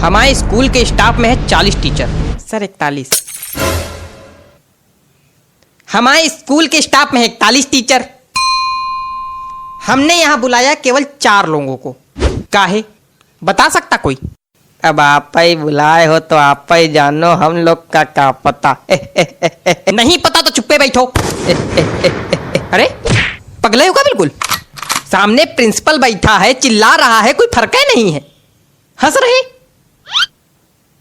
हमारे स्कूल के स्टाफ में है 40 टीचर। सर 41। हमारे स्कूल के स्टाफ में है 41 टीचर। हमने यहाँ बुलाया केवल 4 लोगों को। काहे बता सकता कोई? अब आप ही बुलाए हो तो आप ही जानो, हम लोग का क्या पता। नहीं पता तो चुप्पे बैठो। अरे पगले हो क्या बिल्कुल? सामने प्रिंसिपल बैठा है, चिल्ला रहा है, कोई फर्क ही नहीं है, हंस रहे।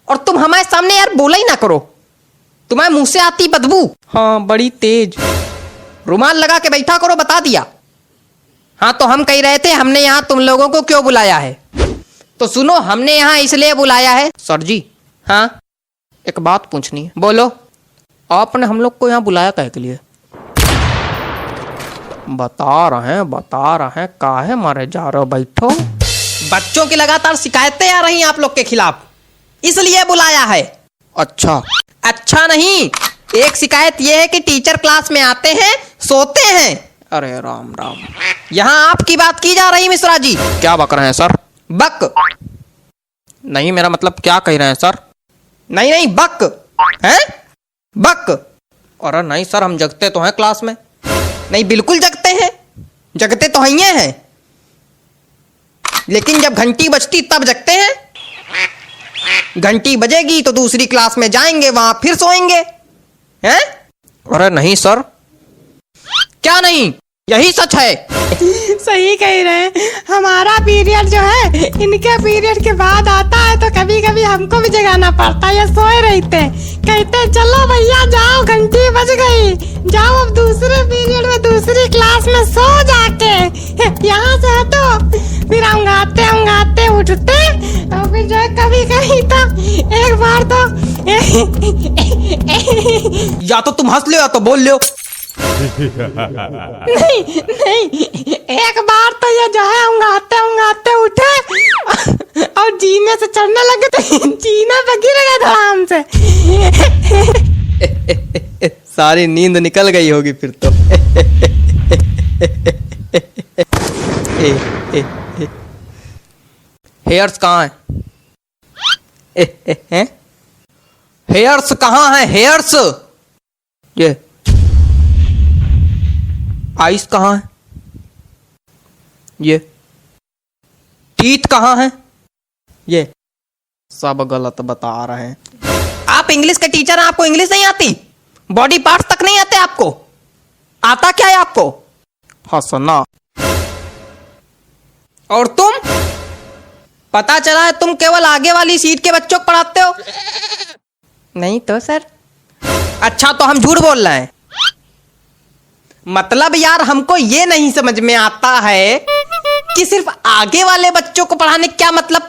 और तुम हमारे सामने यार बोला ही ना करो, तुम्हारे मुंह से आती बदबू। हाँ बड़ी तेज। रुमाल लगा के बैठा करो, बता दिया। हाँ तो हम कह रहे थे हमने यहाँ तुम लोगों को क्यों बुलाया है। तो सुनो, हमने यहाँ इसलिए बुलाया है। सर जी हाँ एक बात पूछनी है। बोलो। आपने हम लोग को यहाँ बुलाया काहे के लिए? बता रहे हैं काहे मारे जा रहे हो? बैठो। बच्चों की लगातार शिकायतें आ रही हैं आप लोग के खिलाफ, इसलिए बुलाया है। अच्छा नहीं, एक शिकायत यह है कि टीचर क्लास में आते हैं, सोते हैं। अरे राम राम, यहाँ आपकी बात की जा रही मिश्रा जी। क्या बक रहे हैं सर? बक नहीं, मेरा मतलब क्या कह रहे हैं सर? नहीं बक हैं, बक। अरे नहीं सर, हम जगते तो हैं क्लास में। नहीं बिल्कुल जगते हैं, जगते तो हैं, लेकिन जब घंटी बजती तब जगते हैं। घंटी बजेगी तो दूसरी क्लास में जाएंगे, वहां फिर सोएंगे हैं? अरे नहीं सर। क्या नहीं, यही सच है। सही कह रहे हैं। हमारा पीरियड जो है इनके पीरियड के बाद आता है, तो कभी कभी हमको भी जगाना पड़ता है। ये सोए रहते कहते चलो भैया जाओ, घंटी बज गई, जाओ अब दूसरे पीरियड में दूसरी क्लास में सो जाके। यहाँ से तो फिर अंगाते उठते, और फिर जो कभी कभी तो एक बार तो या तो तुम हंस लो या तो बोल लो। नहीं एक बार तो ये जो है अंगाते उठे और जीने से चढ़ने लगे, तो जीने पे गिर गए धड़ाम से। सारी नींद निकल गई होगी फिर तो। हेयर्स कहाँ है? हेयर्स कहाँ है? हेयर्स ये आइस कहाँ है? ये टीथ कहाँ है? ये सब गलत बता रहे हैं। आप इंग्लिश के टीचर हैं, आपको इंग्लिश नहीं आती? बॉडी पार्ट्स तक नहीं आते आपको? आता क्या है आपको? हंसना। और तुम, पता चला है तुम केवल आगे वाली सीट के बच्चों को पढ़ाते हो। नहीं तो सर। अच्छा तो हम झूठ बोल रहे हैं? मतलब यार हमको ये नहीं समझ में आता है कि सिर्फ आगे वाले बच्चों को पढ़ाने क्या मतलब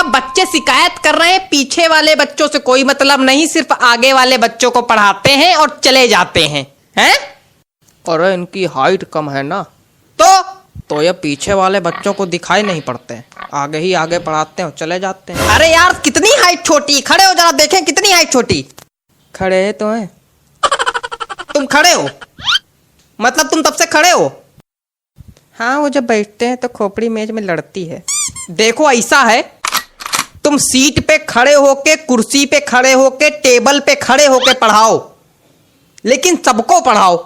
बच्चे शिकायत कर रहे हैं, पीछे वाले बच्चों से कोई मतलब नहीं, सिर्फ आगे वाले बच्चों को पढ़ाते हैं और चले जाते हैं हैं? अरे इनकी हाइट कम है ना, तो ये पीछे वाले बच्चों को दिखाई नहीं पड़ते हैं, आगे ही आगे पढ़ाते हैं और चले जाते हैं। अरे यार कितनी हाइट छोटी, खड़े हो जरा देखें कितनी हाइट छोटी। खड़े तो हैं तुम? खड़े हो मतलब तुम तब से खड़े हो? हाँ वो जब बैठते हैं तो खोपड़ी मेज में लड़ती है। देखो ऐसा है, तुम सीट पे खड़े होके, कुर्सी पे खड़े होके, टेबल पे खड़े होके पढ़ाओ, लेकिन सबको पढ़ाओ।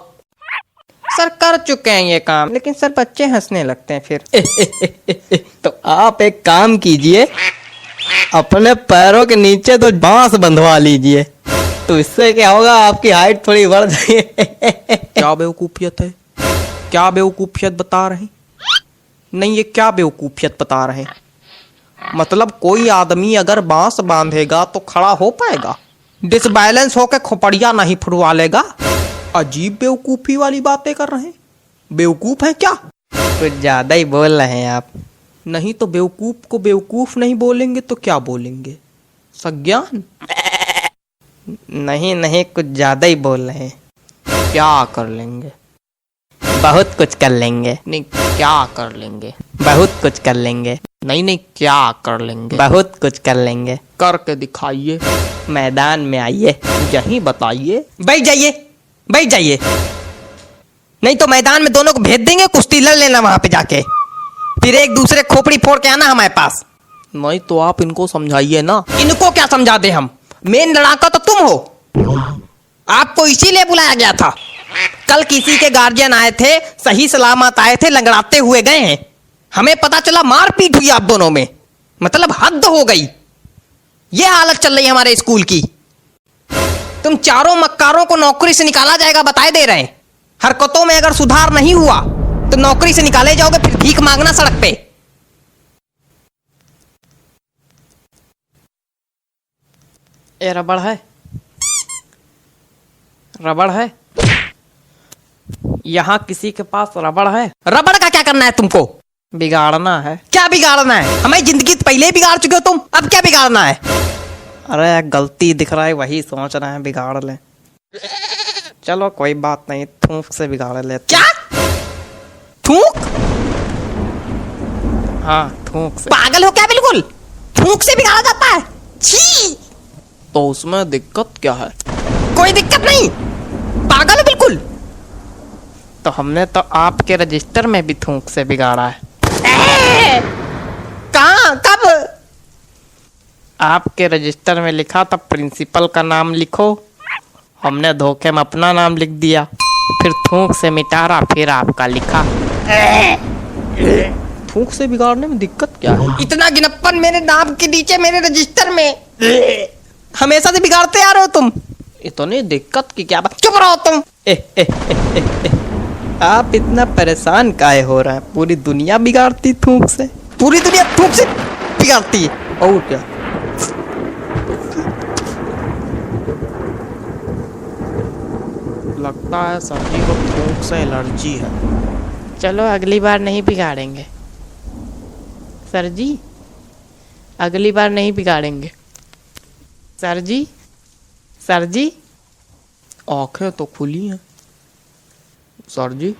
सर कर चुके हैं ये काम, लेकिन सर बच्चे हंसने लगते हैं फिर। तो आप एक काम कीजिए, अपने पैरों के नीचे तो बांस बंधवा लीजिए, तो इससे क्या होगा, आपकी हाइट थोड़ी बढ़ जाएगी। क्या बेवकूफियत है? क्या बेवकूफियत बता रहे? नहीं ये क्या बेवकूफियत बता रहे? मतलब कोई आदमी अगर बांस बांधेगा तो खड़ा हो पाएगा? डिसबैलेंस होकर खोपड़िया नहीं फुड़वा लेगा? अजीब बेवकूफी वाली बातें कर रहे हैं। बेवकूफ है क्या? कुछ ज्यादा ही बोल रहे हैं आप। नहीं तो बेवकूफ को बेवकूफ नहीं बोलेंगे तो क्या बोलेंगे? सज्ञान? नहीं कुछ ज्यादा ही बोल रहे हैं। क्या कर लेंगे? बहुत कुछ कर लेंगे। नहीं क्या कर लेंगे? बहुत कुछ कर लेंगे। नहीं क्या कर लेंगे? बहुत कुछ कर लेंगे। करके दिखाइए। मैदान में आइए, यहीं बताइए। बैठ जाइए। नहीं तो मैदान में दोनों को भेज देंगे, कुश्ती लड़ लेना वहां पे जाके, फिर एक दूसरे खोपड़ी फोड़ के आना हमारे पास। नहीं तो आप इनको समझाइए ना। इनको क्या समझा दे हम? मेन लड़ाका तो तुम हो। आपको इसीलिए बुलाया गया था। कल किसी के गार्जियन आए थे, सही सलामत आए थे, लंगड़ाते हुए गए हैं। हमें पता चला मारपीट हुई आप दोनों में। मतलब हद हो गई। ये हालत चल रही है हमारे स्कूल की। तुम चारों मक्कारों को नौकरी से निकाला जाएगा बताए दे रहे हैं। हरकतों में अगर सुधार नहीं हुआ तो नौकरी से निकाले जाओगे, फिर भीख मांगना सड़क पे। ये रबड़ है, रबड़ है। यहां किसी के पास रबड़ है? रबड़ का क्या करना है तुमको? बिगाड़ना है। क्या बिगाड़ना है? हमारी जिंदगी तो पहले ही बिगाड़ चुके हो तुम, अब क्या बिगाड़ना है? अरे गलती दिख रहा है वही सोच रहे हैं बिगाड़ ले। चलो कोई बात नहीं, थूक से बिगाड़ लेते। क्या थूक? हाँ थूक से। पागल हो क्या बिल्कुल? थूक से बिगाड़ा जाता है? छी! तो उसमें दिक्कत क्या है? कोई दिक्कत नहीं, पागल हो बिल्कुल। तो हमने तो आपके रजिस्टर में भी थूक से बिगाड़ा है। कहाँ? कब? आपके रजिस्टर में लिखा था प्रिंसिपल का नाम लिखो, हमने धोखे में अपना नाम लिख दिया, फिर थूक से मिटा रहा, फिर आपका लिखा। थूक से बिगाड़ने में दिक्कत क्या है? इतना गिनप्पन मेरे नाम के नीचे मेरे रजिस्टर में। हमेशा से बिगाड़ते आ रहे हो तुम। इतनी दिक्कत की क्या बात? चुप रहो तुम। आप इतना परेशान काहे हो रहे हैं? पूरी दुनिया बिगाड़ती थूक से। पूरी दुनिया थूक से बिगाड़ती है और क्या? लगता है सभी को थूक से एलर्जी है। चलो अगली बार नहीं बिगाड़ेंगे सर जी, अगली बार नहीं बिगाड़ेंगे सर जी। सर जी आंखें तो खुली हैं सर जी।